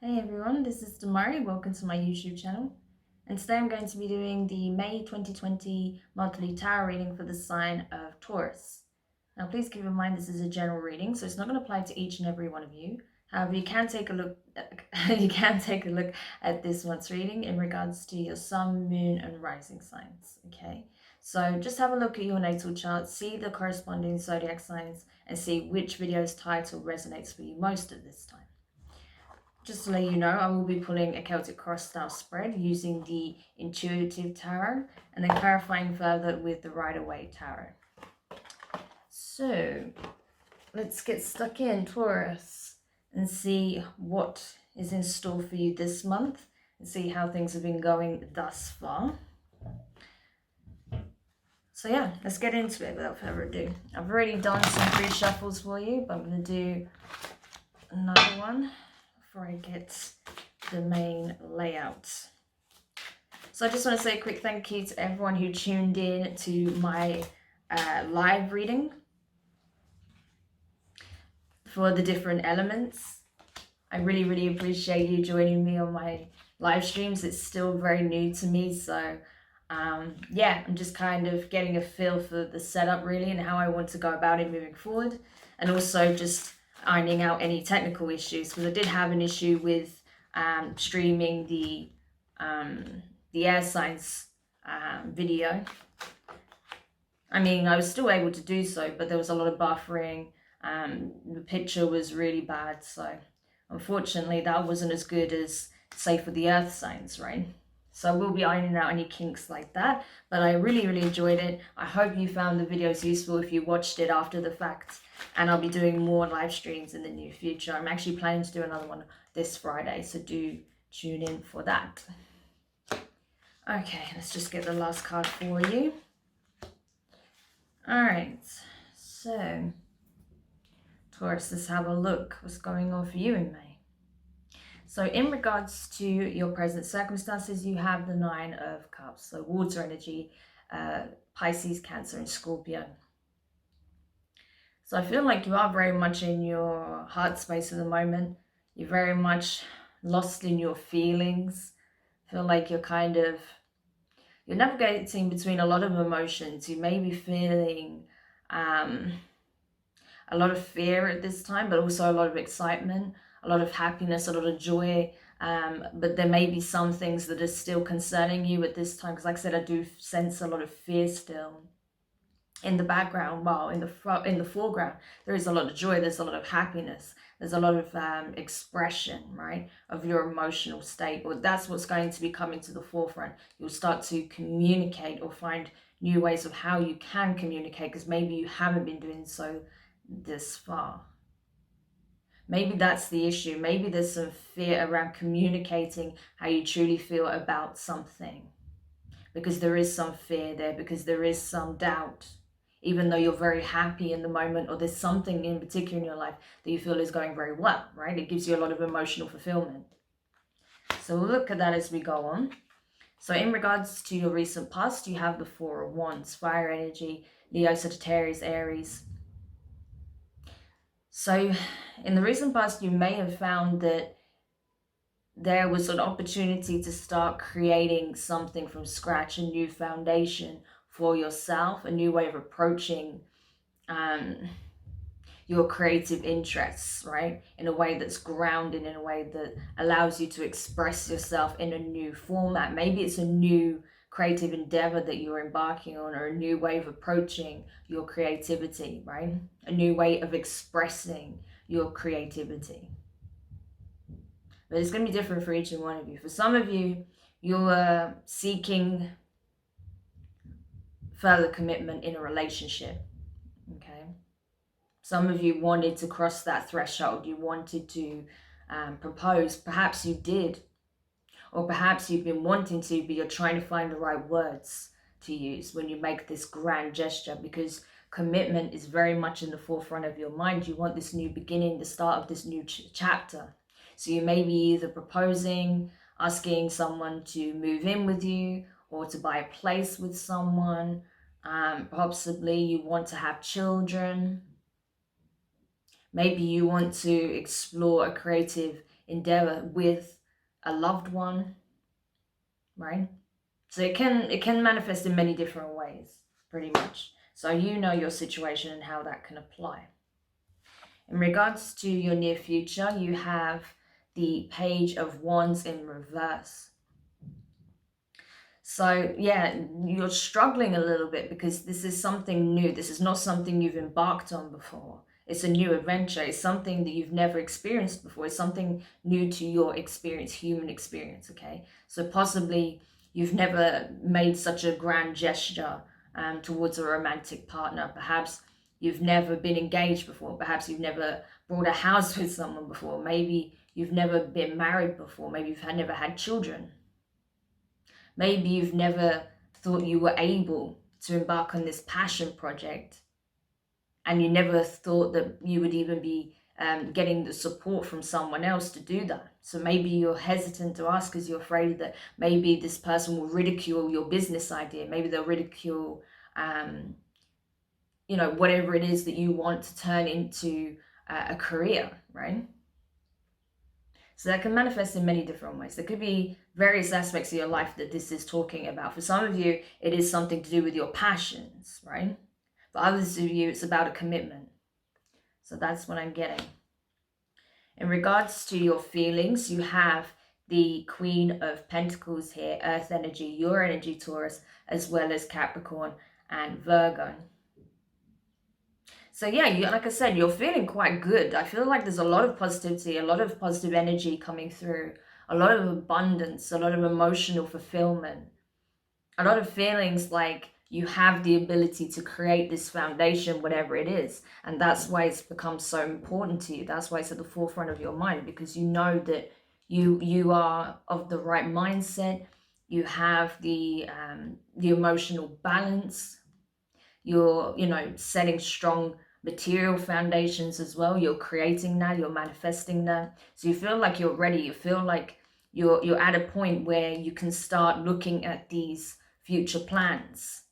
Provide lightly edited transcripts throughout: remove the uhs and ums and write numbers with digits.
Hey everyone, this is Demari. Welcome to my YouTube channel. And today I'm going to be doing the May 2020 monthly tarot reading for the sign of Taurus. Now please keep in mind this is a general reading, so it's not going to apply to each and every one of you. However, you can take a look at this month's reading in regards to your sun, moon, and rising signs. Okay, so just have a look at your natal chart, see the corresponding zodiac signs, and see which video's title resonates for you most at this time. Just to let you know, I will be pulling a Celtic cross style spread using the intuitive tarot and then clarifying further with the Rider-Waite tarot. So let's get stuck in, Taurus, and see what is in store for you this month and see how things have been going thus far. So yeah, let's get into it without further ado. I've already done some pre-shuffles for you, but I'm going to do another one before I get the main layout. So I just want to say a quick thank you to everyone who tuned in to my live reading for the different elements. I really appreciate you joining me on my live streams. It's still very new to me, so yeah, I'm just kind of getting a feel for the setup really and how I want to go about it moving forward, and also just ironing out any technical issues, because I did have an issue with streaming the air signs video. I mean, I was still able to do so, but there was a lot of buffering. The picture was really bad, so unfortunately that wasn't as good as, say, for the earth signs, right? So I will be ironing out any kinks like that, but I really enjoyed it. I hope you found the videos useful if you watched it after the fact, and I'll be doing more live streams in the near future. I'm actually planning to do another one this Friday, so do tune in for that. Okay, let's just get the last card for you. All right, so Taurus, let's have a look what's going on for you in May. So in regards to your present circumstances, you have the Nine of Cups, so water energy, Pisces, Cancer, and Scorpio. So I feel like you are very much in your heart space at the moment. You're very much lost in your feelings. I feel like you're navigating between a lot of emotions. You may be feeling a lot of fear at this time, but also a lot of excitement, a lot of happiness, a lot of joy. But there may be some things that are still concerning you at this time, because like I said, I do sense a lot of fear still in the background, while in the foreground there is a lot of joy, there's a lot of happiness, there's a lot of expression, right, of your emotional state. Or that's what's going to be coming to the forefront. You'll start to communicate or find new ways of how you can communicate, because maybe you haven't been doing so this far. Maybe that's the issue. Maybe there's some fear around communicating how you truly feel about something, because there is some fear there, because there is some doubt, even though you're very happy in the moment, or there's something in particular in your life that you feel is going very well, right? It gives you a lot of emotional fulfillment. So we'll look at that as we go on. So in regards to your recent past, you have the Four of Wands, fire energy, Leo, Sagittarius, Aries. So in the recent past, you may have found that there was an opportunity to start creating something from scratch, a new foundation for yourself, a new way of approaching your creative interests, right? In a way that's grounded, in a way that allows you to express yourself in a new format. Maybe it's a new creative endeavor that you're embarking on, or a new way of approaching your creativity, right? A new way of expressing your creativity. But it's going to be different for each and one of you. For some of you, you're seeking further commitment in a relationship, okay? Some of you wanted to cross that threshold. You wanted to propose. Perhaps you did. Or perhaps you've been wanting to, but you're trying to find the right words to use when you make this grand gesture, because commitment is very much in the forefront of your mind. You want this new beginning, the start of this new chapter. So you may be either proposing, asking someone to move in with you, or to buy a place with someone. Possibly you want to have children. Maybe you want to explore a creative endeavor with a loved one, right? So it can manifest in many different ways, pretty much. So you know your situation and how that can apply. In regards to your near future, you have the Page of Wands in reverse. So yeah, you're struggling a little bit because this is something new. This is not something you've embarked on before. It's a new adventure. It's something that you've never experienced before. It's something new to your experience, human experience, okay? So possibly you've never made such a grand gesture towards a romantic partner. Perhaps you've never been engaged before. Perhaps you've never bought a house with someone before. Maybe you've never been married before. Maybe you've never had children. Maybe you've never thought you were able to embark on this passion project, and you never thought that you would even be getting the support from someone else to do that. So maybe you're hesitant to ask because you're afraid that maybe this person will ridicule your business idea. Maybe they'll ridicule, whatever it is that you want to turn into a career, right? So that can manifest in many different ways. There could be various aspects of your life that this is talking about. For some of you, it is something to do with your passions, right? For others of you, it's about a commitment. So that's what I'm getting. In regards to your feelings, you have the Queen of Pentacles here, Earth energy, your energy, Taurus, as well as Capricorn and Virgo. So yeah, like I said, you're feeling quite good. I feel like there's a lot of positivity, a lot of positive energy coming through, a lot of abundance, a lot of emotional fulfillment, a lot of feelings like you have the ability to create this foundation, whatever it is. And that's why it's become so important to you. That's why it's at the forefront of your mind, because you know that you are of the right mindset. You have the emotional balance. You're, setting strong material foundations as well. You're creating that, you're manifesting that. So you feel like you're ready. You feel like you're at a point where you can start looking at these future plans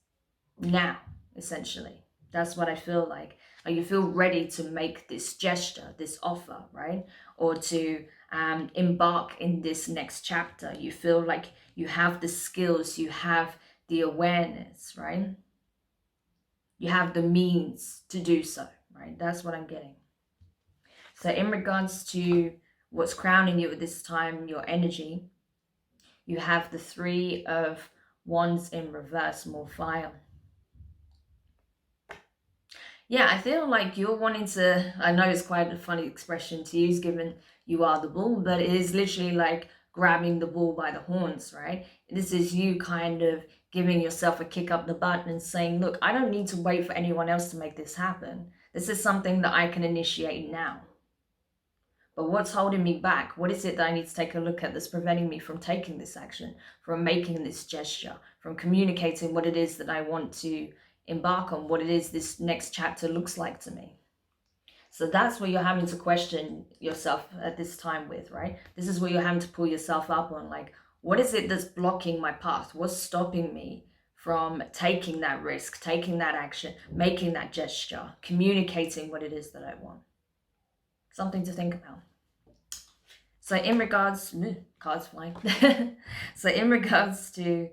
now, essentially. That's what I feel like. Like you feel ready to make this gesture, this offer, right? Or to embark in this next chapter. You feel like you have the skills, you have the awareness, right? You have the means to do so, right? That's what I'm getting. So in regards to what's crowning you at this time, your energy, you have the Three of Wands in reverse, more fire. Yeah, I feel like you're wanting to, I know it's quite a funny expression to use given you are the bull, but it is literally like grabbing the bull by the horns, right? This is you kind of giving yourself a kick up the butt and saying, look, I don't need to wait for anyone else to make this happen. This is something that I can initiate now. But what's holding me back? What is it that I need to take a look at that's preventing me from taking this action, from making this gesture, from communicating what it is that I want to embark on, what it is this next chapter looks like to me? So that's what you're having to question yourself at this time with, right? This is what you're having to pull yourself up on. Like, what is it that's blocking my path? What's stopping me from taking that risk, taking that action, making that gesture, communicating what it is that I want? Something to think about. So in regards, cards flying. So in regards to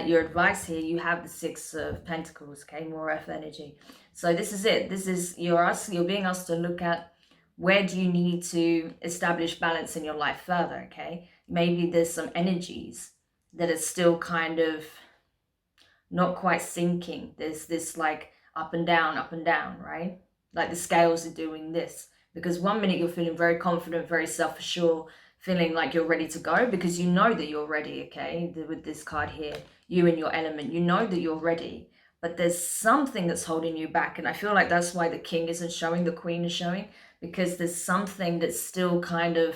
your advice here, you have the Six of Pentacles, okay, more earth energy. So this is it. This is you're being asked to look at where do you need to establish balance in your life further, okay? Maybe there's some energies that are still kind of not quite sinking. There's this like up and down, right? Like the scales are doing this. Because 1 minute you're feeling very confident, very self-assured, feeling like you're ready to go because you know that you're ready, okay? With this card here, you and your element, you know that you're ready. But there's something that's holding you back. And I feel like that's why the king isn't showing, the queen is showing. Because there's something that's still kind of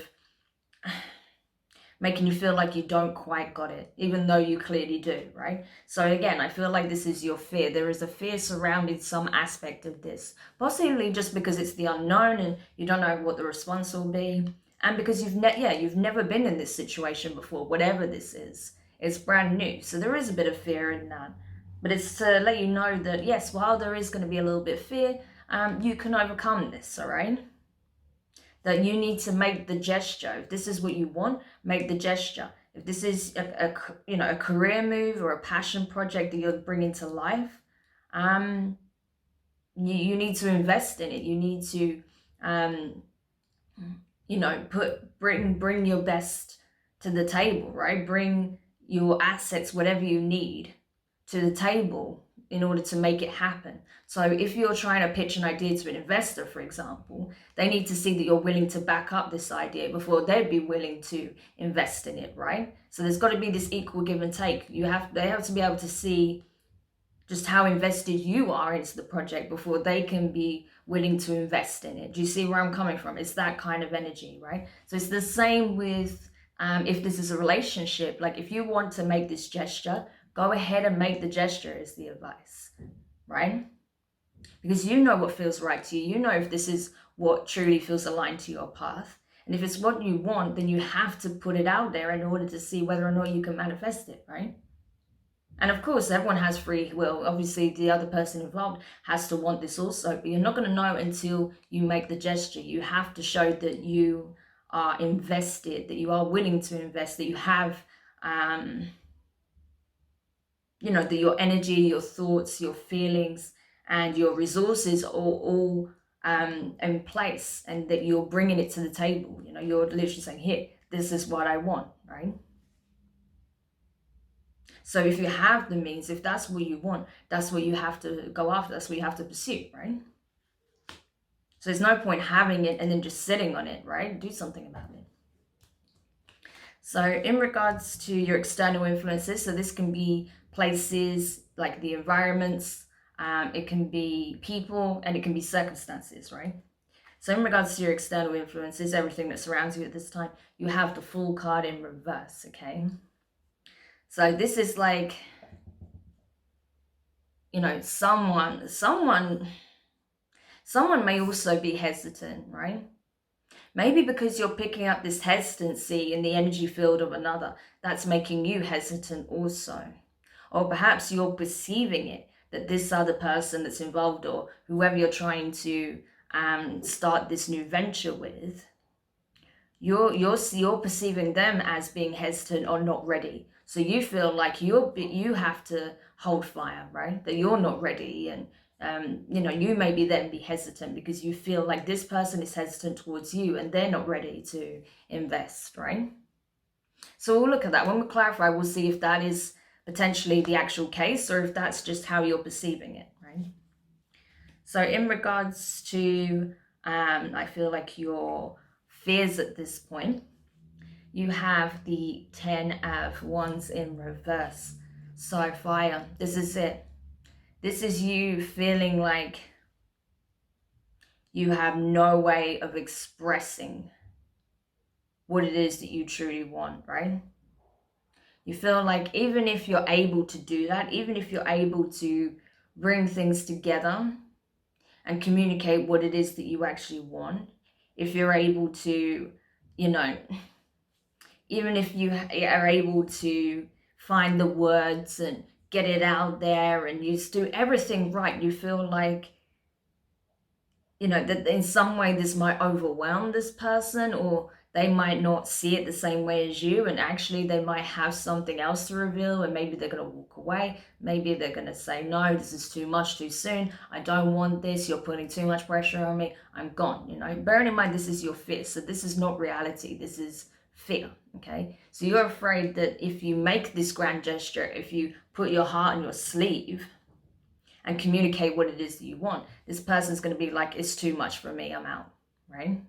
making you feel like you don't quite got it, even though you clearly do, right? So again, I feel like this is your fear. There is a fear surrounding some aspect of this, possibly just because it's the unknown and you don't know what the response will be, and because you've never been in this situation before, whatever this is. It's brand new, so there is a bit of fear in that. But it's to let you know that, yes, while there is going to be a little bit of fear, you can overcome this, all right? that you need to make the gesture. If this is what you want, make the gesture. If this is a career move or a passion project that you're bringing to life, you need to invest in it. You need to bring your best to the table, right? Bring your assets, whatever you need, to the table in order to make it happen. So if you're trying to pitch an idea to an investor, for example, they need to see that you're willing to back up this idea before they'd be willing to invest in it, right? So there's got to be this equal give and take. They have to be able to see just how invested you are into the project before they can be willing to invest in it. Do you see where I'm coming from? It's that kind of energy, right? So it's the same with if this is a relationship. Like if you want to make this gesture, go ahead and make the gesture is the advice, right? Because you know what feels right to you. You know if this is what truly feels aligned to your path. And if it's what you want, then you have to put it out there in order to see whether or not you can manifest it, right? And of course, everyone has free will. Obviously, the other person involved has to want this also, but you're not going to know until you make the gesture. You have to show that you are invested, that you are willing to invest, that you have, that your energy, your thoughts, your feelings, and your resources are all in place, and that you're bringing it to the table. You're literally saying, here, this is what I want, right? So if you have the means, if that's what you want, that's what you have to go after. That's what you have to pursue, right? So there's no point having it and then just sitting on it, right? Do something about it. So in regards to your external influences, so this can be places like the environments, it can be people, and it can be circumstances, right? So in regards to your external influences, everything that surrounds you at this time, you have the Fool card in reverse, okay? So this is like, someone may also be hesitant, right? Maybe because you're picking up this hesitancy in the energy field of another, that's making you hesitant also. Or perhaps you're perceiving it, that this other person that's involved, or whoever you're trying to start this new venture with, you're perceiving them as being hesitant or not ready. So you feel like you have to hold fire, right? That you're not ready, and you maybe then be hesitant because you feel like this person is hesitant towards you and they're not ready to invest, right? So we'll look at that. When we clarify, we'll see if that is potentially the actual case or if that's just how you're perceiving it, right? So in regards to, I feel like your fears at this point, you have the 10 of Wands in reverse. So fire, this is it. This is you feeling like you have no way of expressing what it is that you truly want, right? You feel like even if you're able to do that, even if you're able to bring things together and communicate what it is that you actually want, if you're able to, even if you are able to find the words and get it out there and you do everything right, you feel like, that in some way this might overwhelm this person, or they might not see it the same way as you, and actually they might have something else to reveal, and maybe they're going to walk away. Maybe they're going to say, no, this is too much too soon. I don't want this. You're putting too much pressure on me. I'm gone. Bearing in mind, this is your fear. So this is not reality. This is fear. Okay. So you're afraid that if you make this grand gesture, if you put your heart on your sleeve and communicate what it is that you want, this person's going to be like, it's too much for me, I'm out, right?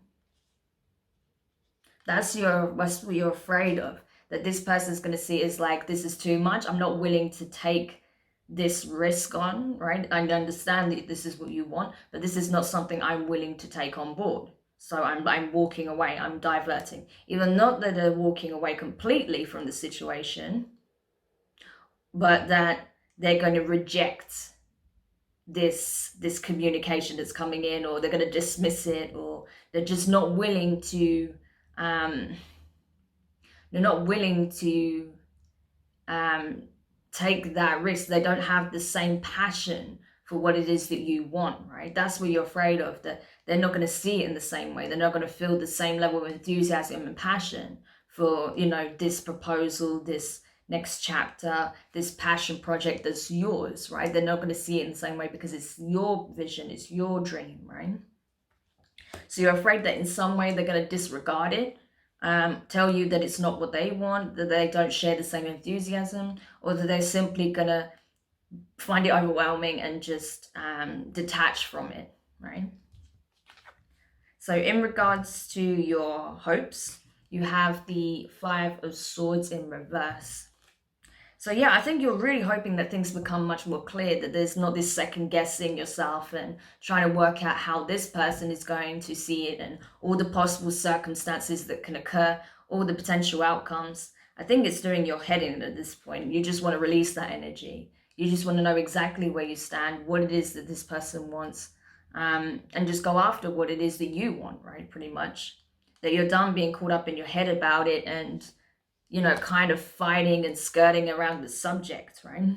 That's what you're afraid of, that this person's going to see is like, this is too much, I'm not willing to take this risk on, right? I understand that this is what you want, but this is not something I'm willing to take on board. So I'm walking away, I'm diverting. Even not that they're walking away completely from the situation, but that they're going to reject this communication that's coming in, or they're going to dismiss it, or they're just not willing to take that risk. They don't have the same passion for what it is that you want, right? That's what you're afraid of, that they're not going to see it in the same way. They're not going to feel the same level of enthusiasm and passion for, you know, this proposal, this next chapter, this passion project that's yours, right? They're not going to see it in the same way because it's your vision, it's your dream, right? So you're afraid that in some way they're going to disregard it, tell you that it's not what they want, that they don't share the same enthusiasm, or that they're simply going to find it overwhelming and just detach from it, right? So in regards to your hopes, you have the Five of Swords in reverse. So yeah, I think you're really hoping that things become much more clear, that there's not this second guessing yourself and trying to work out how this person is going to see it and all the possible circumstances that can occur, all the potential outcomes. I think it's doing your head in at this point. You just want to release that energy. You just want to know exactly where you stand, what it is that this person wants, and just go after what it is that you want, right? Pretty much. That you're done being caught up in your head about it and, you know, kind of fighting and skirting around the subject, right?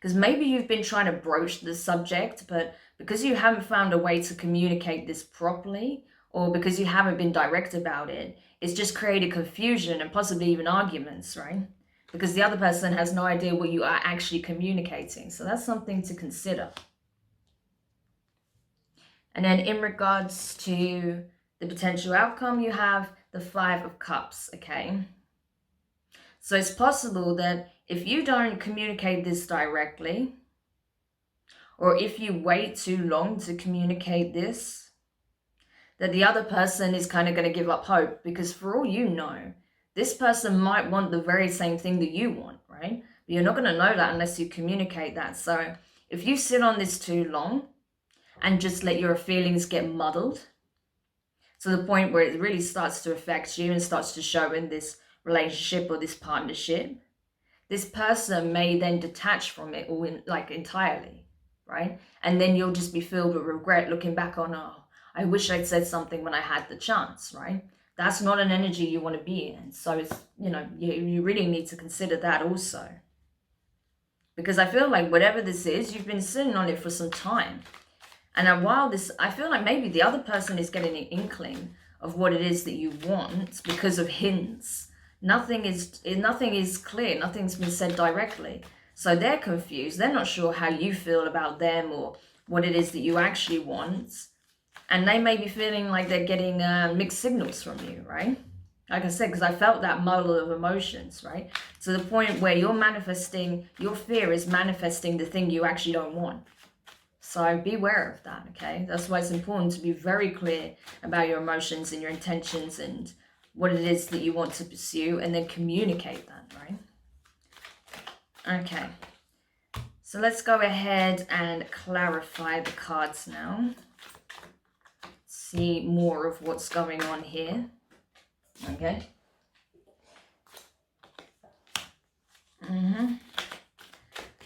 Because maybe you've been trying to broach the subject, but because you haven't found a way to communicate this properly, or because you haven't been direct about it, it's just created confusion and possibly even arguments, right? Because the other person has no idea what you are actually communicating. So that's something to consider. And then in regards to the potential outcome, you have the Five of Cups, okay? So it's possible that if you don't communicate this directly, or if you wait too long to communicate this, that the other person is kind of going to give up hope, because for all you know, this person might want the very same thing that you want, right? But you're not going to know that unless you communicate that. So if you sit on this too long and just let your feelings get muddled to the point where it really starts to affect you and starts to show in this relationship or this partnership, this person may then detach from it all entirely, right? And then you'll just be filled with regret looking back on, oh, I wish I'd said something when I had the chance, right? That's not an energy you want to be in. So it's, you know, you really need to consider that also. Because I feel like whatever this is, you've been sitting on it for some time. And while this, I feel like maybe the other person is getting an inkling of what it is that you want because of hints. Nothing is clear. Nothing's been said directly. So they're confused. They're not sure how you feel about them or what it is that you actually want. And they may be feeling like they're getting mixed signals from you, right? Like I said, because I felt that muddle of emotions, right? To the point where you're manifesting, your fear is manifesting the thing you actually don't want. So be aware of that, okay? That's why it's important to be very clear about your emotions and your intentions and what it is that you want to pursue, and then communicate that, right? Okay. So let's go ahead and clarify the cards now. See more of what's going on here. Okay.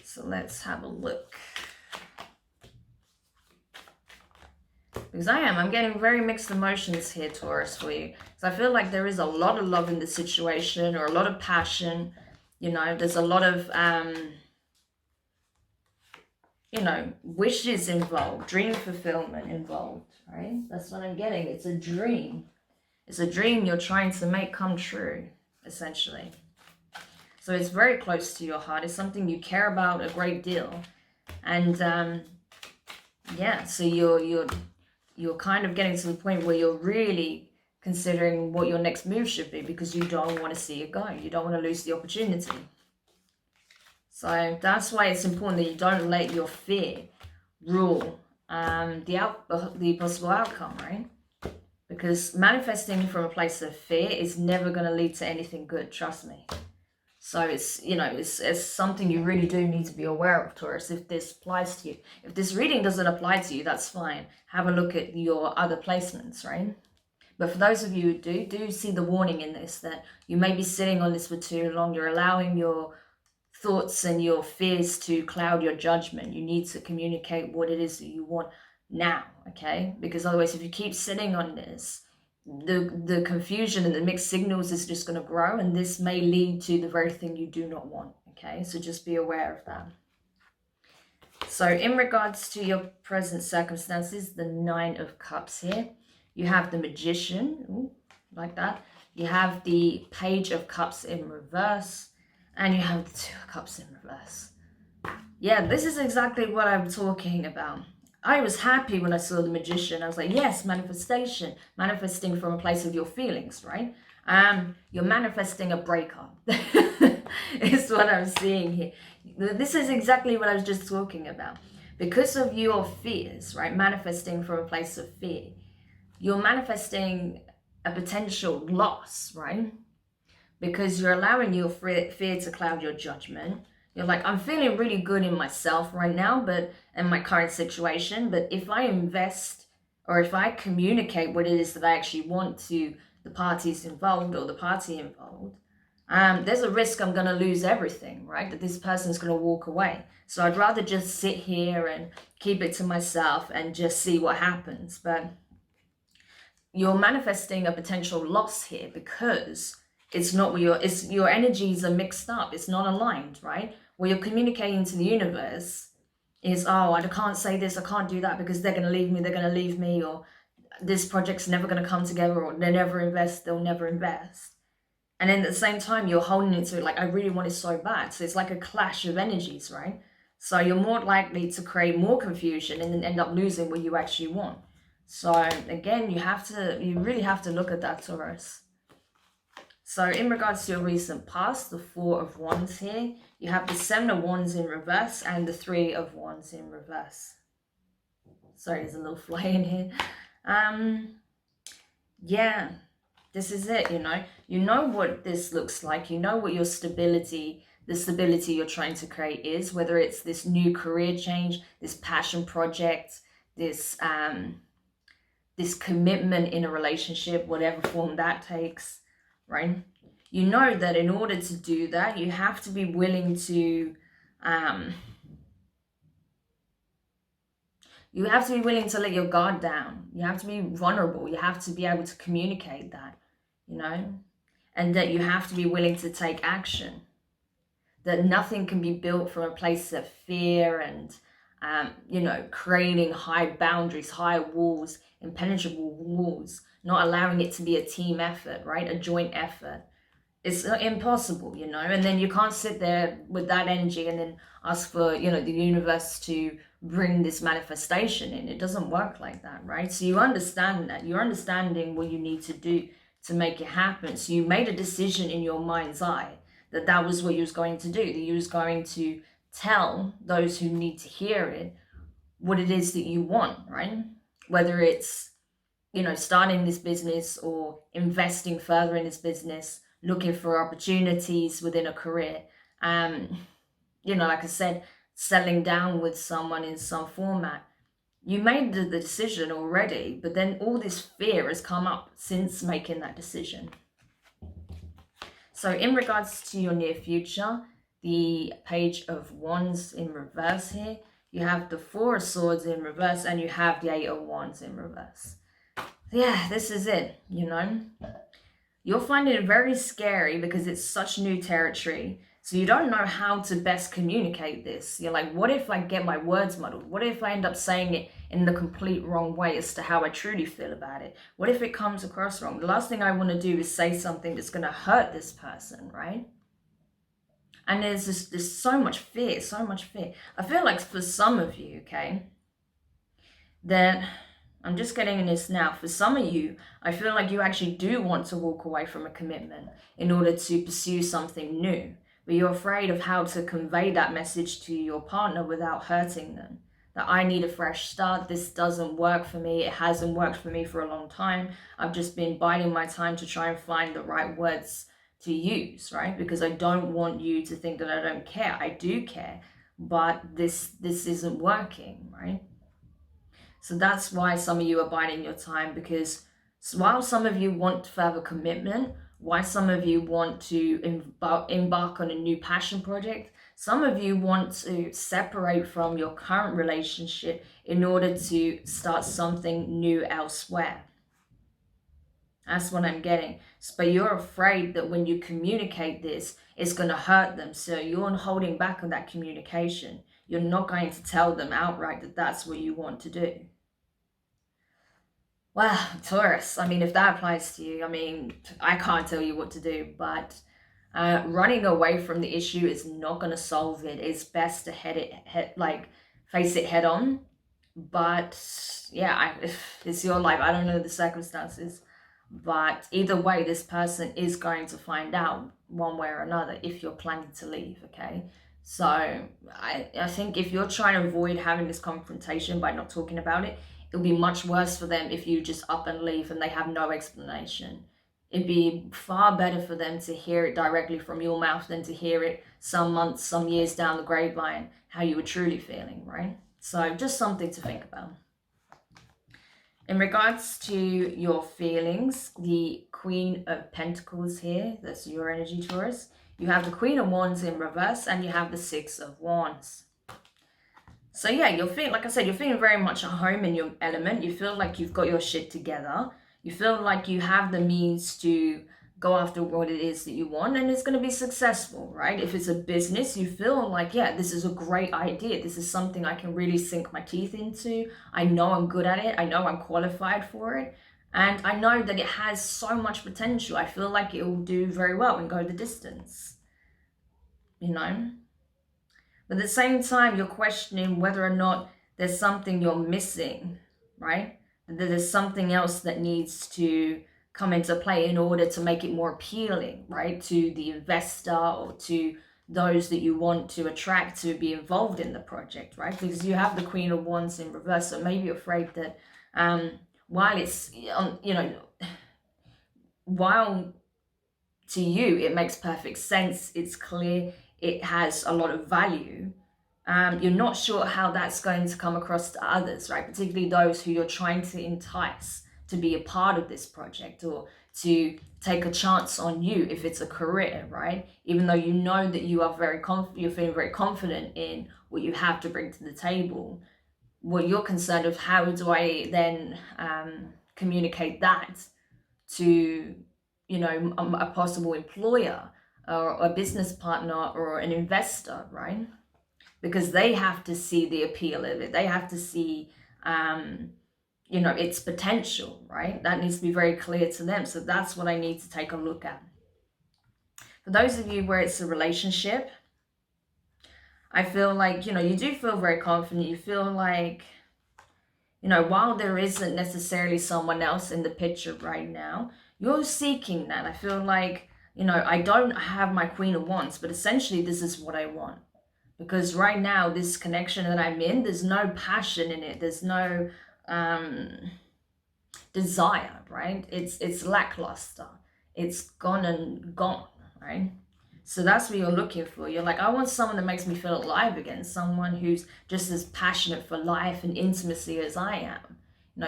So let's have a look. Because I'm getting very mixed emotions here, Taurus, for you. So I feel like there is a lot of love in the situation, or a lot of passion. You know, there's a lot of, you know, wishes involved, dream fulfillment involved, right? That's what I'm getting. It's a dream. It's a dream you're trying to make come true, essentially. So it's very close to your heart. It's something you care about a great deal. And, yeah, so you're kind of getting to the point where you're really considering what your next move should be, because you don't want to see it go. You don't want to lose the opportunity. So that's why it's important that you don't let your fear rule the possible outcome, right? Because manifesting from a place of fear is never going to lead to anything good, trust me. So it's, you know, it's something you really do need to be aware of, Taurus, if this applies to you. If this reading doesn't apply to you, that's fine. Have a look at your other placements, right? But for those of you who do see the warning in this, that you may be sitting on this for too long. You're allowing your thoughts and your fears to cloud your judgment. You need to communicate what it is that you want now, okay? Because otherwise, if you keep sitting on this, the confusion and the mixed signals is just going to grow, and this may lead to the very thing you do not want, okay? So just be aware of that. So in regards to your present circumstances, the Nine of Cups here, you have the Magician, ooh, like that. You have the Page of Cups in reverse, and you have the Two of Cups in reverse. Yeah, this is exactly what I'm talking about. I was happy when I saw the Magician. I was like, yes, manifestation, manifesting from a place of your feelings, right? You're manifesting a breakup. Is what I'm seeing here. This is exactly what I was just talking about. Because of your fears, right? Manifesting from a place of fear, you're manifesting a potential loss, right? Because you're allowing your fear to cloud your judgment. You're like, I'm feeling really good in myself right now, but in my current situation, but if I invest or if I communicate what it is that I actually want to the parties involved or the party involved, there's a risk I'm going to lose everything, right? That this person's going to walk away. So I'd rather just sit here and keep it to myself and just see what happens. But you're manifesting a potential loss here because it's not what your energies are mixed up. It's not aligned, right? What you're communicating to the universe is, oh, I can't say this, I can't do that because they're going to leave me, or this project's never going to come together, or they'll never invest. And then at the same time, you're holding into it like, I really want it so bad. So it's like a clash of energies, right? So you're more likely to create more confusion and then end up losing what you actually want. So again, you really have to look at that, Taurus. So in regards to your recent past, the Four of Wands here, you have the Seven of Wands in reverse and the Three of Wands in reverse. Sorry, there's a little fly in here. Yeah, this is it, You know what this looks like. You know what your stability, the stability you're trying to create is, whether it's this new career change, this passion project, this commitment in a relationship, whatever form that takes, right? You know that in order to do that, you have to be willing to let your guard down. You have to be vulnerable. You have to be able to communicate that, and that you have to be willing to take action. That nothing can be built from a place of fear and, creating high boundaries, high walls, impenetrable walls, not allowing it to be a team effort, right? A joint effort. It's impossible, and then you can't sit there with that energy and then ask for, the universe to bring this manifestation in. It doesn't work like that, right? So you understand that. You're understanding what you need to do to make it happen. So you made a decision in your mind's eye that was what you was going to do, that you was going to tell those who need to hear it what it is that you want, right? Whether it's, starting this business or investing further in this business, looking for opportunities within a career, like I said, settling down with someone in some format. You made the decision already, but then all this fear has come up since making that decision. So in regards to your near future, the Page of Wands in reverse here, you have the Four of Swords in reverse and you have the Eight of Wands in reverse. Yeah, this is it, You'll find it very scary because it's such new territory. So you don't know how to best communicate this. You're like, what if I get my words muddled? What if I end up saying it in the complete wrong way as to how I truly feel about it? What if it comes across wrong? The last thing I want to do is say something that's going to hurt this person, right? And there's so much fear, so much fear. I feel like for some of you, okay, that I'm just getting in this now. For some of you, I feel like you actually do want to walk away from a commitment in order to pursue something new. But you're afraid of how to convey that message to your partner without hurting them. That I need a fresh start. This doesn't work for me. It hasn't worked for me for a long time. I've just been biding my time to try and find the right words to use, right? Because I don't want you to think that I don't care. I do care. But this isn't working, right? So that's why some of you are biding your time, because while some of you want further commitment, why some of you want to embark on a new passion project, some of you want to separate from your current relationship in order to start something new elsewhere. That's what I'm getting. But you're afraid that when you communicate this, it's going to hurt them. So you're holding back on that communication. you're not going to tell them outright that that's what you want to do. Well, Taurus, I mean, if that applies to you, I mean, I can't tell you what to do, but running away from the issue is not going to solve it. It's best to face it head on. But yeah, if it's your life, I don't know the circumstances, but either way, this person is going to find out one way or another if you're planning to leave, okay? So I think if you're trying to avoid having this confrontation by not talking about it, it'll be much worse for them if you just up and leave and they have no explanation. It'd be far better for them to hear it directly from your mouth than to hear it some months, some years down the grapevine, how you were truly feeling, right? So just something to think about. In regards to your feelings, the Queen of Pentacles here, that's your energy, Taurus. You have the Queen of Wands in reverse and you have the Six of Wands. So yeah, you're feeling, like I said, you're feeling very much at home in your element. You feel like you've got your shit together. You feel like you have the means to go after what it is that you want, and it's going to be successful, right? If it's a business, you feel like, yeah, this is a great idea. This is something I can really sink my teeth into. I know I'm good at it. I know I'm qualified for it. And I know that it has so much potential. I feel like it will do very well and go the distance, you know? But at the same time, you're questioning whether or not there's something you're missing, right? That there's something else that needs to come into play in order to make it more appealing, right? To the investor or to those that you want to attract to be involved in the project, right? Because you have the Queen of Wands in reverse, so maybe you're afraid that while it's, while to you it makes perfect sense, it's clear, it has a lot of value, you're not sure how that's going to come across to others, right? Particularly those who you're trying to entice to be a part of this project or to take a chance on you if it's a career, right? Even though you know that you are you're feeling very confident in what you have to bring to the table, what you're concerned of, how do I then communicate that to, a possible employer or a business partner or an investor, right? Because they have to see the appeal of it. They have to see, its potential, right? That needs to be very clear to them. So that's what I need to take a look at. For those of you where it's a relationship, I feel like, you do feel very confident. You feel like, while there isn't necessarily someone else in the picture right now, you're seeking that. I feel like, I don't have my Queen of Wands, but essentially this is what I want. Because right now, this connection that I'm in, there's no passion in it. There's no desire, right? It's lackluster. It's gone and gone, right? So that's what you're looking for. You're like, I want someone that makes me feel alive again. Someone who's just as passionate for life and intimacy as I am.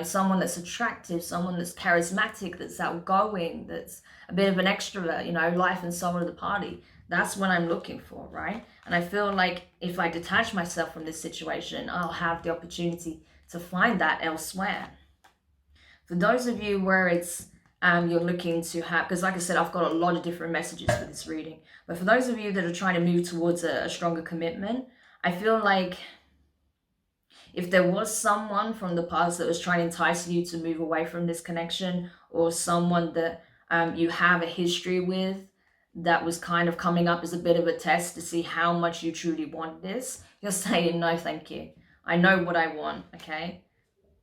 Someone that's attractive, someone that's charismatic, that's outgoing, that's a bit of an extrovert, life and soul of the party. That's what I'm looking for, right? And I feel like if I detach myself from this situation, I'll have the opportunity to find that elsewhere. For those of you where it's you're looking to have, because like I said, I've got a lot of different messages for this reading, but for those of you that are trying to move towards a stronger commitment, I feel like if there was someone from the past that was trying to entice you to move away from this connection, or someone that you have a history with that was kind of coming up as a bit of a test to see how much you truly want this, you're saying, no, thank you. I know what I want, okay?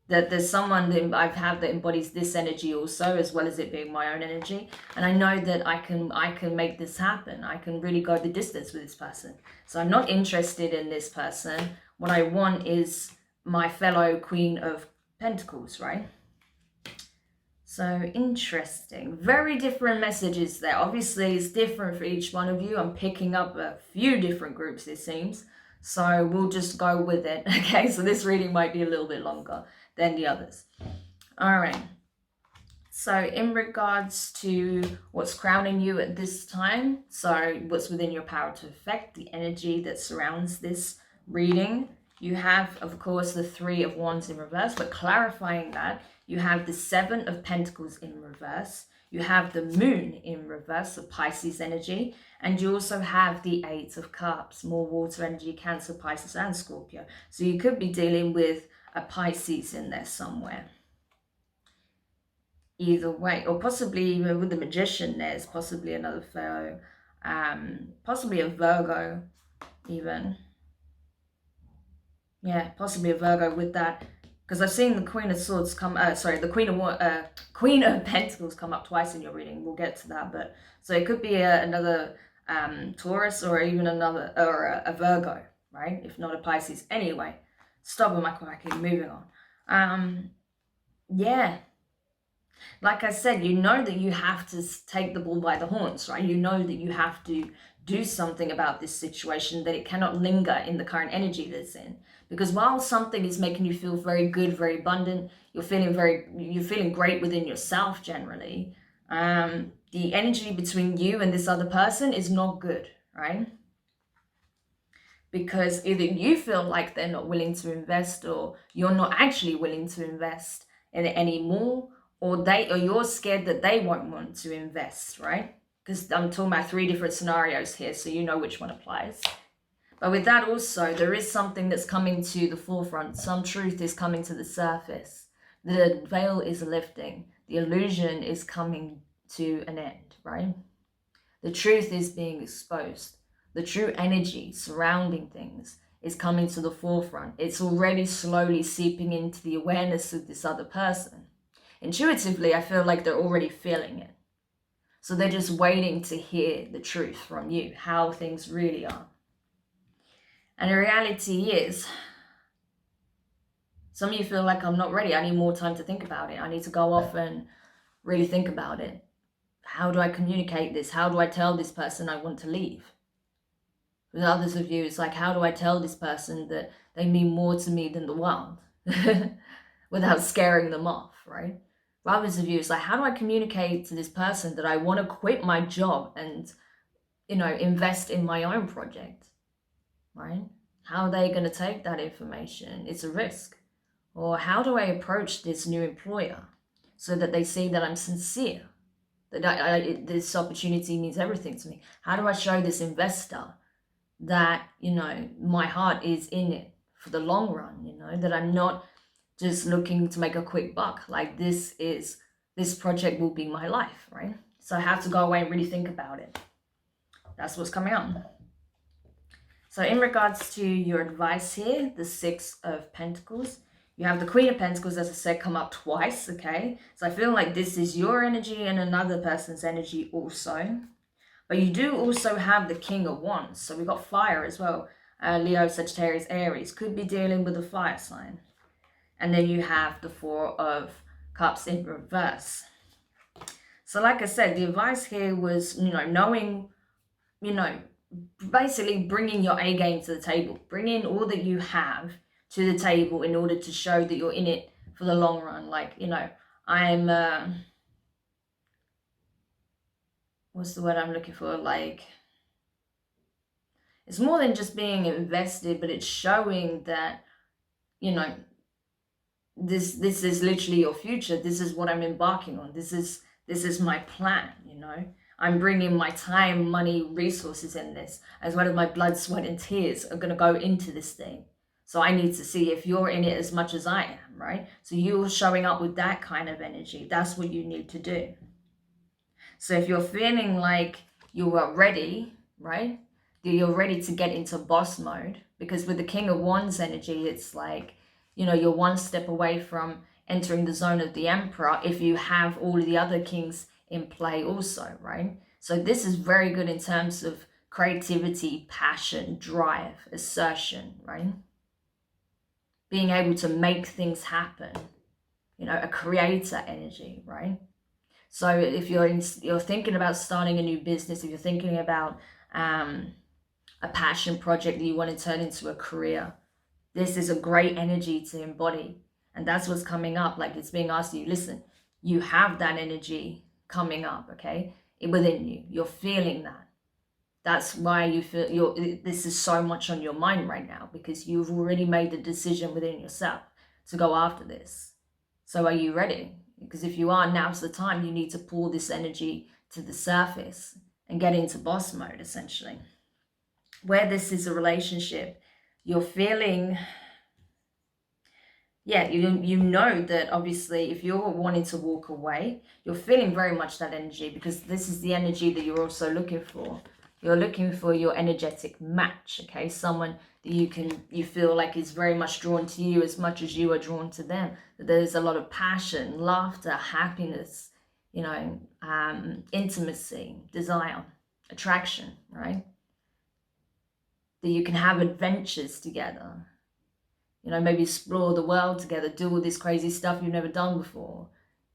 That there's someone that I've had that embodies this energy also, as well as it being my own energy. And I know that I can make this happen. I can really go the distance with this person. So I'm not interested in this person. What I want is my fellow Queen of Pentacles, right? So interesting. Very different messages there. Obviously, it's different for each one of you. I'm picking up a few different groups, it seems. So we'll just go with it. Okay, so this reading might be a little bit longer than the others. All right. So in regards to what's crowning you at this time, so what's within your power to affect, the energy that surrounds this reading, you have, of course, the Three of Wands in reverse, but clarifying that, you have the Seven of Pentacles in reverse, You have the moon in reverse, the Pisces energy, and you also have the Eight of Cups, more water energy, Cancer, Pisces, and Scorpio. So you could be dealing with a Pisces in there somewhere. Either way, or possibly even with the Magician, there's possibly another Pharaoh, possibly a Virgo even. Yeah, possibly a Virgo with that, because I've seen the Queen of Swords come, the Queen of Pentacles come up twice in your reading. We'll get to that, but so it could be another Taurus, or even another, or a Virgo, right? If not a Pisces. Anyway, stop with my quacking, moving on. Yeah, like I said, you know that you have to take the bull by the horns, right? You know that you have to do something about this situation, that it cannot linger in the current energy that's in. Because while something is making you feel very good, very abundant, you're feeling great within yourself generally, the energy between you and this other person is not good, right? Because either you feel like they're not willing to invest, or you're not actually willing to invest in it anymore, or you're scared that they won't want to invest, right? Because I'm talking about 3 different scenarios here, so you know which one applies. But with that also, there is something that's coming to the forefront. Some truth is coming to the surface. The veil is lifting. The illusion is coming to an end, right? The truth is being exposed. The true energy surrounding things is coming to the forefront. It's already slowly seeping into the awareness of this other person. Intuitively, I feel like they're already feeling it. So they're just waiting to hear the truth from you, how things really are. And the reality is, some of you feel like, I'm not ready. I need more time to think about it. I need to go off and really think about it. How do I communicate this? How do I tell this person I want to leave? With others of you, it's like, how do I tell this person that they mean more to me than the world? Without scaring them off, right? For others of you, it's like, how do I communicate to this person that I want to quit my job and, invest in my own project, right? How are they going to take that information? It's a risk. Or how do I approach this new employer so that they see that I'm sincere, that this opportunity means everything to me? How do I show this investor that, my heart is in it for the long run, that I'm not just looking to make a quick buck? Like, this project will be my life, right? So I have to go away and really think about it. That's what's coming up. So in regards to your advice here, the 6 of Pentacles, you have the Queen of Pentacles, as I said, come up twice, okay? So I feel like this is your energy and another person's energy also. But you do also have the King of Wands. So we've got fire as well. Leo, Sagittarius, Aries. Could be dealing with a fire sign. And then you have the 4 of Cups in reverse. So like I said, the advice here was, knowing, basically bringing your A game to the table. Bringing all that you have to the table in order to show that you're in it for the long run. Like, I'm... what's the word I'm looking for? Like, it's more than just being invested, but it's showing that, this is literally your future. This is what I'm embarking on. This is my plan, I'm bringing my time, money, resources in this, as well as my blood, sweat, and tears are going to go into this thing. So I need to see if you're in it as much as I am, right? So you're showing up with that kind of energy. That's what you need to do. So if you're feeling like you are ready, right? You're ready to get into boss mode, because with the King of Wands energy, it's like, you're one step away from entering the zone of the Emperor if you have all of the other kings in play also, right? So this is very good in terms of creativity, passion, drive, assertion, right? Being able to make things happen, a creator energy, right? So if you're thinking about starting a new business, if you're thinking about a passion project that you want to turn into a career, this is a great energy to embody. And that's what's coming up. Like, it's being asked of you, listen, you have that energy coming up, okay, within you. You're feeling that. That's why you feel this is so much on your mind right now, because you've already made the decision within yourself to go after this. So are you ready? Because if you are, now's the time. You need to pull this energy to the surface and get into boss mode, essentially. Where this is a relationship, you're feeling, you know that obviously if you're wanting to walk away, you're feeling very much that energy, because this is the energy that you're also looking for. You're looking for your energetic match, okay? Someone that you feel like is very much drawn to you as much as you are drawn to them. That there's a lot of passion, laughter, happiness, intimacy, desire, attraction, right? That you can have adventures together. Maybe explore the world together, do all this crazy stuff you've never done before.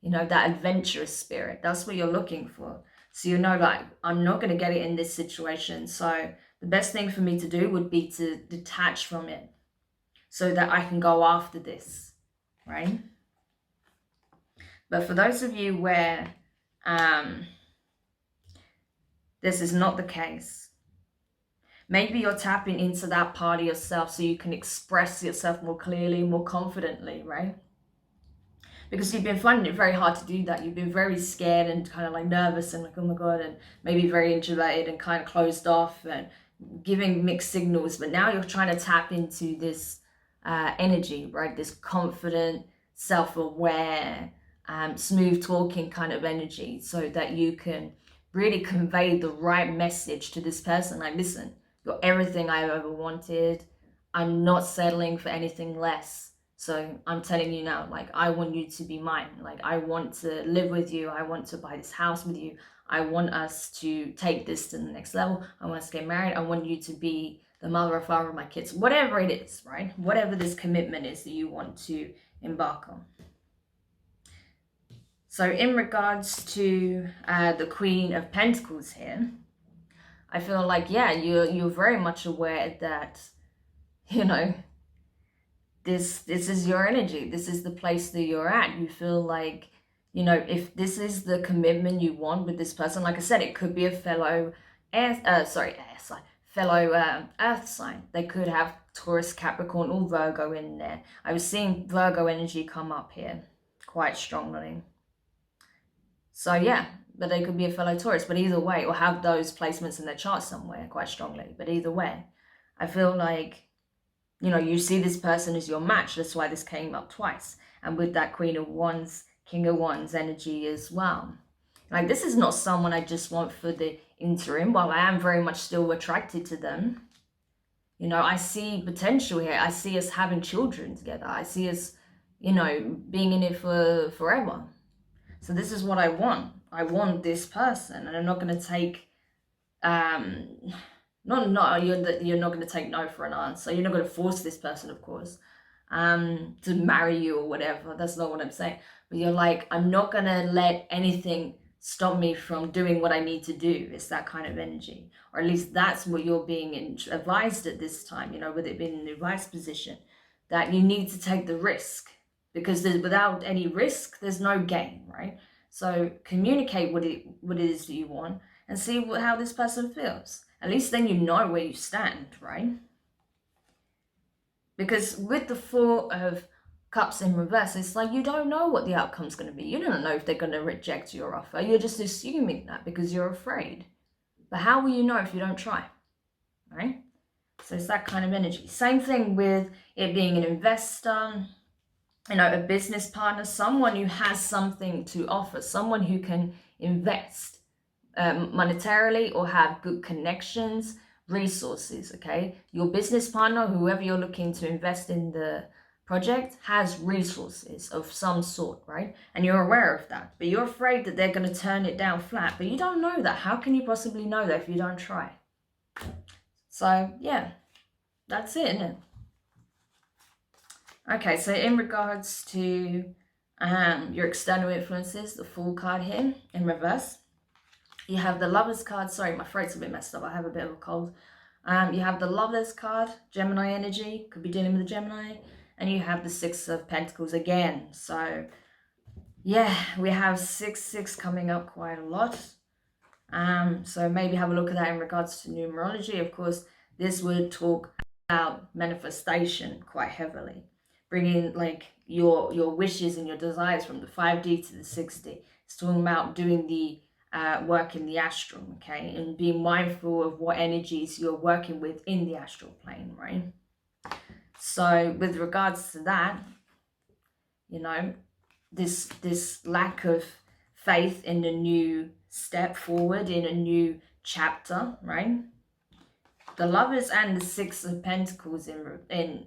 That adventurous spirit, that's what you're looking for. So like, I'm not going to get it in this situation. So the best thing for me to do would be to detach from it so that I can go after this, right? But for those of you where this is not the case, maybe you're tapping into that part of yourself so you can express yourself more clearly, more confidently, right? Because you've been finding it very hard to do that. You've been very scared and kind of like nervous and like, oh my God, and maybe very introverted and kind of closed off and giving mixed signals. But now you're trying to tap into this energy, right? This confident, self-aware, smooth talking kind of energy, so that you can really convey the right message to this person. Like, listen, you're everything I've ever wanted. I'm not settling for anything less. So I'm telling you now, like, I want you to be mine. Like, I want to live with you. I want to buy this house with you. I want us to take this to the next level. I want us to get married. I want you to be the mother or father of my kids. Whatever it is, right? Whatever this commitment is that you want to embark on. So in regards to the Queen of Pentacles here, I feel like, you're very much aware that, this is your energy. This is the place that you're at. You feel like, if this is the commitment you want with this person, like I said, it could be a fellow earth sign. They could have Taurus, Capricorn, or Virgo in there. I was seeing Virgo energy come up here quite strongly. So but they could be a fellow Taurus, but either way, or have those placements in their chart somewhere quite strongly. But either way, I feel like, you see this person as your match. That's why this came up twice. And with that Queen of Wands, King of Wands energy as well. Like, this is not someone I just want for the interim. While I am very much still attracted to them, I see potential here. I see us having children together. I see us, being in it for forever. So this is what I want. I want this person, and I'm not going to take, you're not going to take no for an answer. You're not going to force this person, of course, to marry you or whatever. That's not what I'm saying. But you're like, I'm not going to let anything stop me from doing what I need to do. It's that kind of energy. Or at least that's what you're being advised at this time, with it being in the advice position, that you need to take the risk. Because without any risk, there's no gain, right? So communicate what it is that you want and see how this person feels. At least then you know where you stand, right? Because with the Four of Cups in reverse, it's like you don't know what the outcome's going to be. You don't know if they're going to reject your offer. You're just assuming that because you're afraid. But how will you know if you don't try, right? So it's that kind of energy. Same thing with it being an investor, a business partner, someone who has something to offer, someone who can invest monetarily or have good connections, resources, okay? Your business partner, whoever you're looking to invest in the project, has resources of some sort, right? And you're aware of that, but you're afraid that they're going to turn it down flat, but you don't know that. How can you possibly know that if you don't try? So, that's it, isn't it? Okay, so in regards to your external influences, the Fool card here in reverse, you have the Lovers card. Sorry, my throat's a bit messed up. I have a bit of a cold. You have the Lovers card, Gemini energy, could be dealing with a Gemini. And you have the Six of Pentacles again. So, we have 6 coming up quite a lot. So maybe have a look at that in regards to numerology. Of course, this would talk about manifestation quite heavily. bringing like your wishes and your desires from the 5D to the 6D. It's talking about doing the work in the astral, okay, and being mindful of what energies you're working with in the astral plane, right? So with regards to that, you know, this lack of faith in a new step forward, in a new chapter, right? The Lovers and the Six of Pentacles in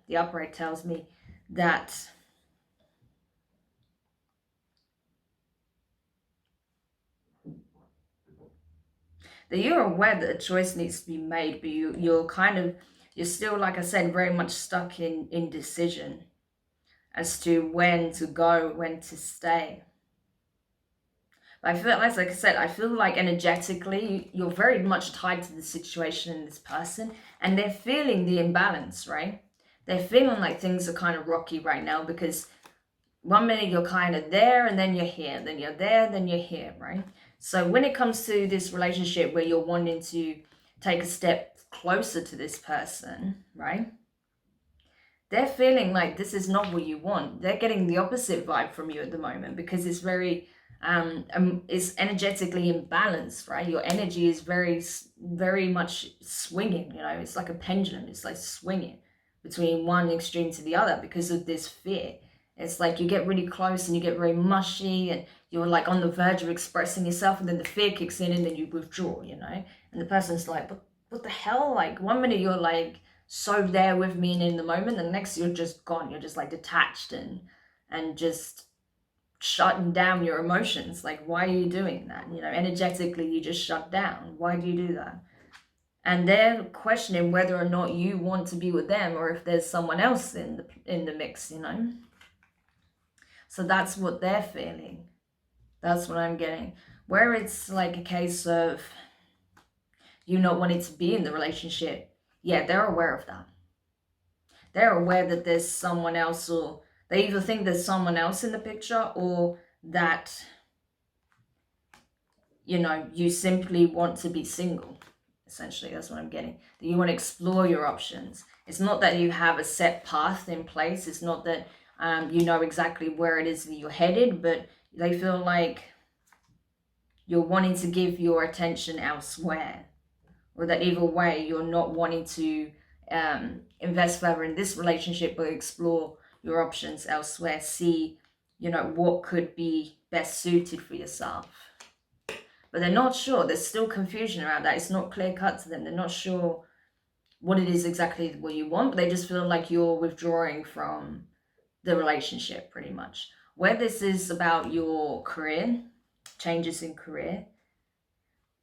the upright tells me that you're aware that a choice needs to be made, but you're still, like I said, very much stuck in indecision as to when to go, when to stay. But I feel like I said, I feel like energetically you're very much tied to the situation and this person, and they're feeling the imbalance, right? They're feeling like things are kind of rocky right now, because one minute you're kind of there and then you're here, then you're there, then you're here, right? So when it comes to this relationship where you're wanting to take a step closer to this person, right? They're feeling like this is not what you want. They're getting the opposite vibe from you at the moment, because it's very it's energetically imbalanced, right? Your energy is very much swinging, you know, it's like a pendulum. It's like swinging between one extreme to the other because of this fear. It's like you get really close and you get very mushy and you're like on the verge of expressing yourself, and then the fear kicks in and then you withdraw, you know? And the person's like, but what the hell? Like one minute you're like so there with me and in the moment, and the next you're just gone. You're just like detached and just shutting down your emotions. Like, why are you doing that? You know, energetically you just shut down. Why do you do that? And they're questioning whether or not you want to be with them, or if there's someone else in the mix, you know? So that's what they're feeling. That's what I'm getting. Where it's like a case of you not wanting to be in the relationship, yeah, they're aware of that. They're aware that there's someone else, or they either think there's someone else in the picture, or that, you know, you simply want to be single. Essentially, that's what I'm getting. That you want to explore your options. It's not that you have a set path in place. It's not that you know exactly where it is that you're headed, but they feel like you're wanting to give your attention elsewhere, or that either way you're not wanting to invest further in this relationship, but explore your options elsewhere. See, you know, what could be best suited for yourself. But they're not sure. There's still confusion around that. It's not clear cut to them. They're not sure what it is exactly what you want, but they just feel like you're withdrawing from the relationship pretty much. Where this is about your career, changes in career,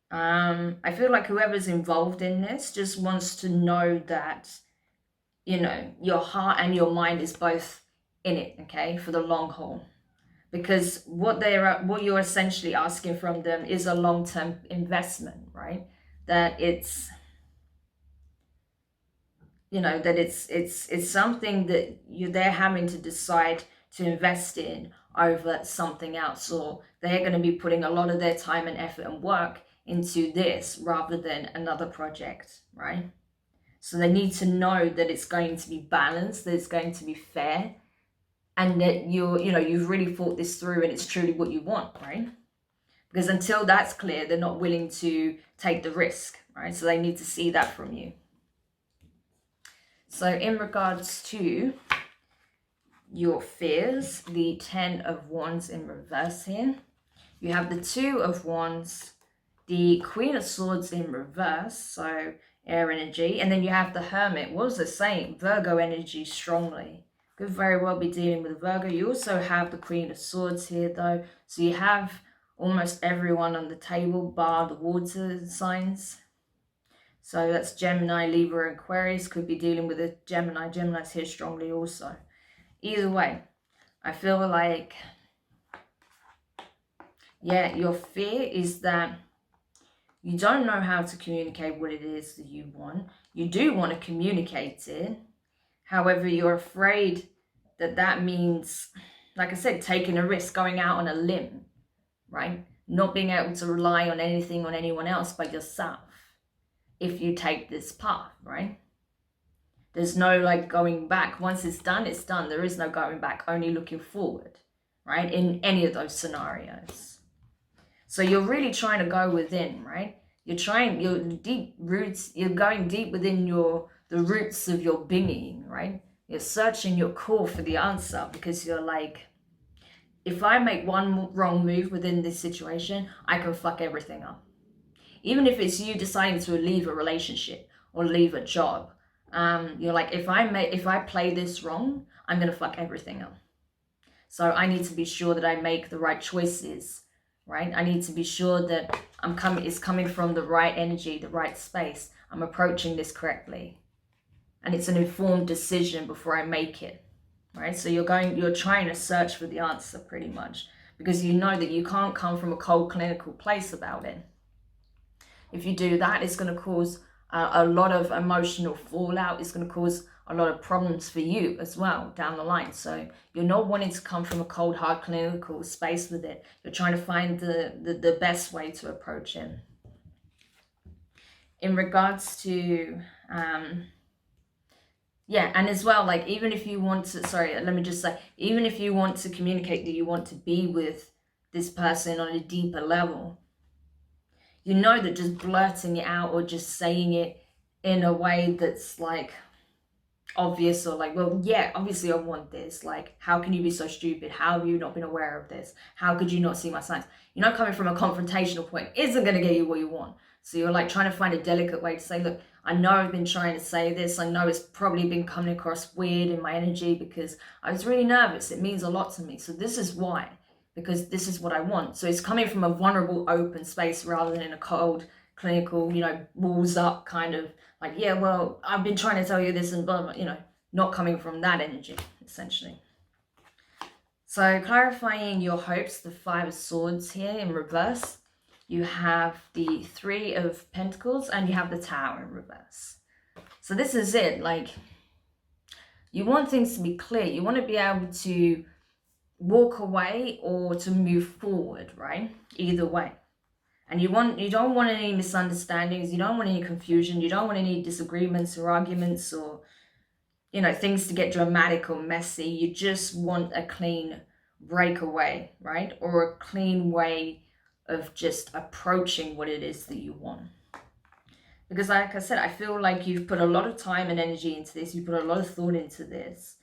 I feel like whoever's involved in this just wants to know that, you know, your heart and your mind is both in it, okay, for the long haul. Because what you're essentially asking from them is a long-term investment, right? That it's, you know, that it's something that they're having to decide to invest in over something else, or they're going to be putting a lot of their time and effort and work into this rather than another project, right? So they need to know that it's going to be balanced, that it's going to be fair, and that you've really thought this through and it's truly what you want, right? Because until that's clear, they're not willing to take the risk, right? So they need to see that from you. So in regards to your fears, the 10 of Wands in reverse here, you have the 2 of Wands, the Queen of Swords in reverse, so air energy, and then you have the Hermit. What was it saying? Virgo energy strongly. Could very well be dealing with Virgo. You also have the Queen of Swords here though, so you have almost everyone on the table bar the water signs. So that's Gemini, Libra, Aquarius. Could be dealing with a Gemini. Gemini's here strongly also. Either way, I feel like, yeah, your fear is that you don't know how to communicate what it is that you want. You do want to communicate it. However, you're afraid that that means, like I said, taking a risk, going out on a limb, right? Not being able to rely on anything, on anyone else but yourself if you take this path, right? There's no like going back. Once it's done, it's done. There is no going back, only looking forward, right? In any of those scenarios. So you're really trying to go within, right? Your deep roots, you're going deep within the roots of your being, right? You're searching your core for the answer, because you're like, if I make one wrong move within this situation, I can fuck everything up. Even if it's you deciding to leave a relationship or leave a job, you're like, if I play this wrong, I'm gonna fuck everything up. So I need to be sure that I make the right choices, right? I need to be sure that it's coming from the right energy, the right space. I'm approaching this correctly, and it's an informed decision before I make it, right? So you're trying to search for the answer pretty much, because you know that you can't come from a cold clinical place about it. If you do that, it's going to cause a lot of emotional fallout. It's going to cause a lot of problems for you as well down the line. So you're not wanting to come from a cold, hard clinical space with it. You're trying to find the best way to approach it. In regards to, yeah, and as well, like, even if you want to, sorry, let me just say, even if you want to communicate that you want to be with this person on a deeper level, you know that just blurting it out or just saying it in a way that's like obvious, or like, well, yeah, obviously I want this. Like, how can you be so stupid? How have you not been aware of this? How could you not see my signs? You're not coming from a confrontational point. Isn't going to get you what you want. So you're like trying to find a delicate way to say, look, I know I've been trying to say this. I know it's probably been coming across weird in my energy because I was really nervous. It means a lot to me. So this is why. Because this is what I want. So it's coming from a vulnerable, open space rather than in a cold, clinical, walls up kind of like, yeah, well, I've been trying to tell you this and blah, blah, not coming from that energy, essentially. So clarifying your hopes, the 5 of Swords here in reverse. You have the 3 of Pentacles and you have the Tower in reverse. So this is it. Like, you want things to be clear. You want to be able to walk away or to move forward, right? Either way. And you don't want any misunderstandings, you don't want any confusion, you don't want any disagreements or arguments or things to get dramatic or messy. You just want a clean breakaway, right? Or a clean way of just approaching what it is that you want. Because like I said, I feel like you've put a lot of time and energy into this, you put a lot of thought into this,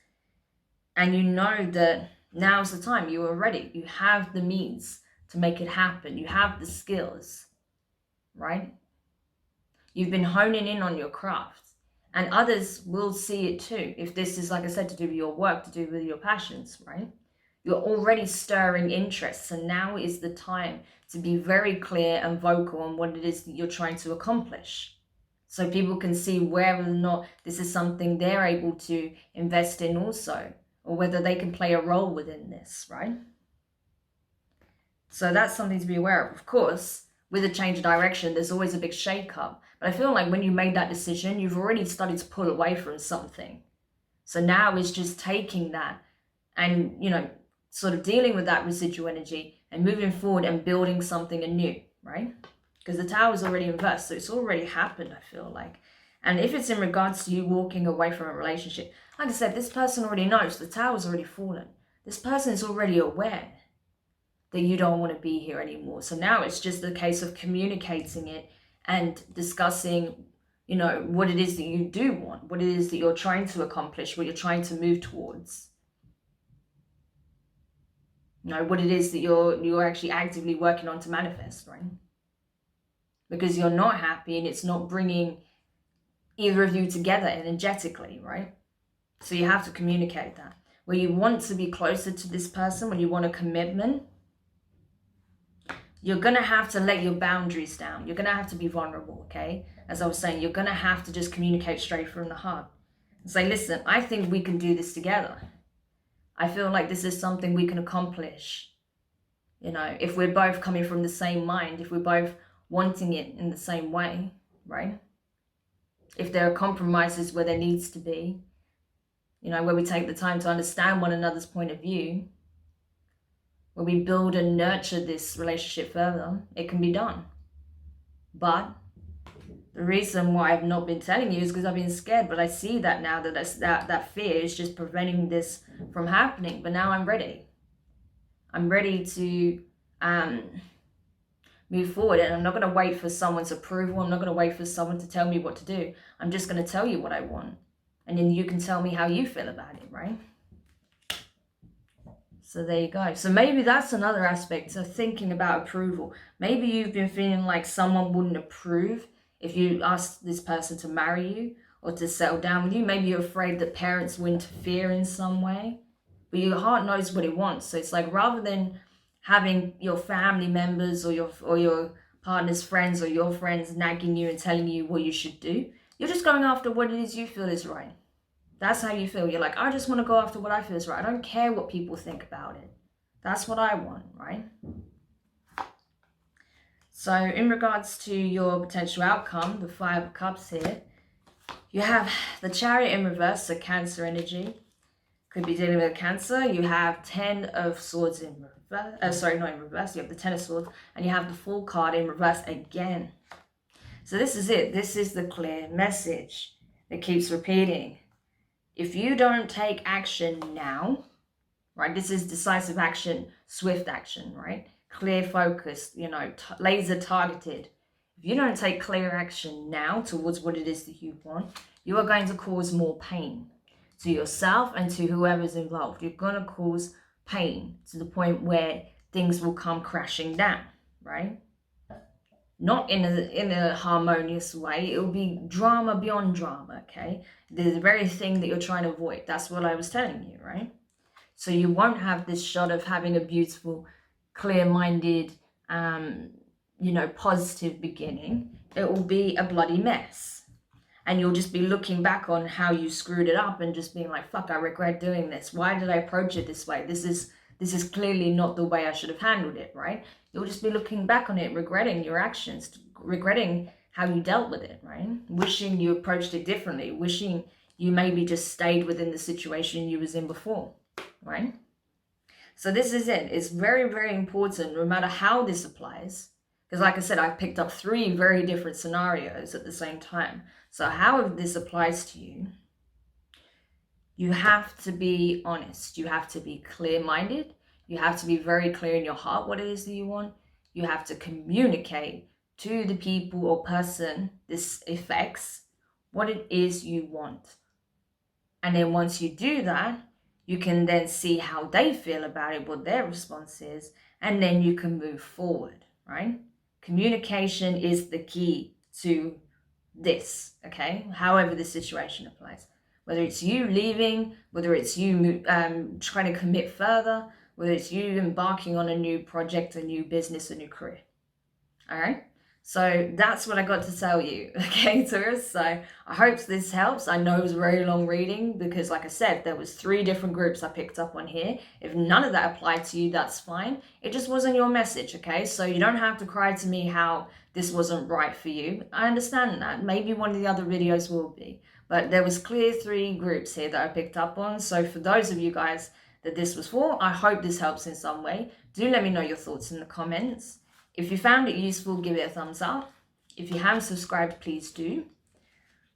and you know that now's the time. You are ready. You have the means to make it happen. You have the skills, right? You've been honing in on your craft, and others will see it too. If this is, like I said, to do with your work, to do with your passions, right? You're already stirring interest. So now is the time to be very clear and vocal on what it is that you're trying to accomplish. So people can see whether or not this is something they're able to invest in also, or whether they can play a role within this, right? So that's something to be aware of. Of course, with a change of direction, there's always a big shake-up. But I feel like when you made that decision, you've already started to pull away from something. So now it's just taking that and, sort of dealing with that residual energy and moving forward and building something anew, right? Because the Tower is already inversed, so it's already happened, I feel like. And if it's in regards to you walking away from a relationship, like I said, this person already knows. The Tower's already fallen. This person is already aware that you don't want to be here anymore. So now it's just a case of communicating it and discussing, what it is that you do want, what it is that you're trying to accomplish, what you're trying to move towards. What it is that you're actually actively working on to manifest, right? Because you're not happy and it's not bringing either of you together energetically, right? So you have to communicate that. Where you want to be closer to this person, when you want a commitment, you're going to have to let your boundaries down. You're going to have to be vulnerable, okay? As I was saying, you're going to have to just communicate straight from the heart. And say, listen, I think we can do this together. I feel like this is something we can accomplish. If we're both coming from the same mind, if we're both wanting it in the same way, right? If there are compromises where there needs to be, where we take the time to understand one another's point of view, where we build and nurture this relationship further, it can be done. But The reason why I've not been telling you is because I've been scared, but I see that now that fear is just preventing this from happening. But now I'm ready. I'm ready to move forward, and I'm not going to wait for someone's approval. I'm not going to wait for someone to tell me what to do. I'm just going to tell you what I want, and then you can tell me how you feel about it, right? So there you go. So maybe that's another aspect of thinking about approval. Maybe you've been feeling like someone wouldn't approve if you asked this person to marry you or to settle down with you. Maybe you're afraid that parents will interfere in some way, but your heart knows what it wants. So it's like, rather than having your family members or your partner's friends or your friends nagging you and telling you what you should do, you're just going after what it is you feel is right. That's how you feel. You're like, I just want to go after what I feel is right. I don't care what people think about it. That's what I want, right? So in regards to your potential outcome, the 5 of Cups here, you have the Chariot in reverse, so Cancer energy. Could be dealing with Cancer. You have 10 of Swords in reverse. Sorry, not in reverse. You have the 10 of Swords, and you have the Fool card in reverse again. So this is it. This is the clear message that keeps repeating. If you don't take action now, right? This is decisive action, swift action, right? Clear focused, you know, laser targeted. If you don't take clear action now towards what it is that you want, you are going to cause more pain to yourself and to whoever's involved. You're going to cause pain to the point where things will come crashing down, right? Not in a harmonious way. It will be drama beyond drama, okay? The very thing that you're trying to avoid. That's what I was telling you, right? So you won't have this shot of having a beautiful, clear-minded, you know, positive beginning. It will be a bloody mess. And you'll just be looking back on how you screwed it up and just being like, fuck, I regret doing this. Why did I approach it this way? This is clearly not the way I should have handled it, right? You'll just be looking back on it, regretting your actions, regretting how you dealt with it, right? Wishing you approached it differently, wishing you maybe just stayed within the situation you was in before, right? So this is it. It's very, very important, no matter how this applies, because like I said, I've picked up 3 very different scenarios at the same time. So how this applies to you, you have to be honest. You have to be clear-minded. You have to be very clear in your heart what it is that you want. You have to communicate to the people or person this affects what it is you want. And then once you do that, you can then see how they feel about it, what their response is, and then you can move forward, right? Communication is the key to this, okay? However the situation applies. Whether it's you leaving, whether it's you trying to commit further, whether it's you embarking on a new project, a new business, a new career. All right? So that's what I got to tell you, okay, Taurus? So I hope this helps. I know it was a very long reading because, like I said, there was 3 different groups I picked up on here. If none of that applied to you, that's fine. It just wasn't your message, okay? So you don't have to cry to me how this wasn't right for you. I understand that. Maybe one of the other videos will be. But there was clear 3 groups here that I picked up on. So for those of you guys that this was for, I hope this helps in some way. Do let me know your thoughts in the comments. If you found it useful, give it a thumbs up. If you haven't subscribed, please do.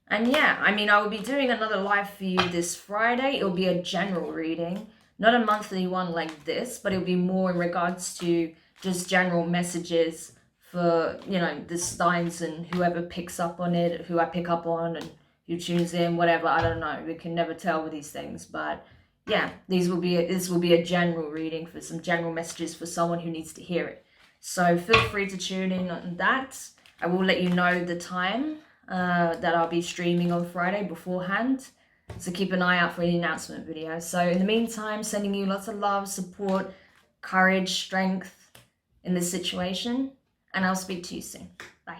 And yeah, I mean, I will be doing another live for you this Friday. It'll be a general reading, not a monthly one like this, but it'll be more in regards to just general messages for, you know, the signs and whoever picks up on it, who I pick up on and who tunes in, whatever. I don't know. We can never tell with these things, but yeah, this will be a general reading for some general messages for someone who needs to hear it. So feel free to tune in on that. I will let you know the time that I'll be streaming on Friday beforehand. So keep an eye out for any announcement videos. So in the meantime, sending you lots of love, support, courage, strength in this situation. And I'll speak to you soon. Bye.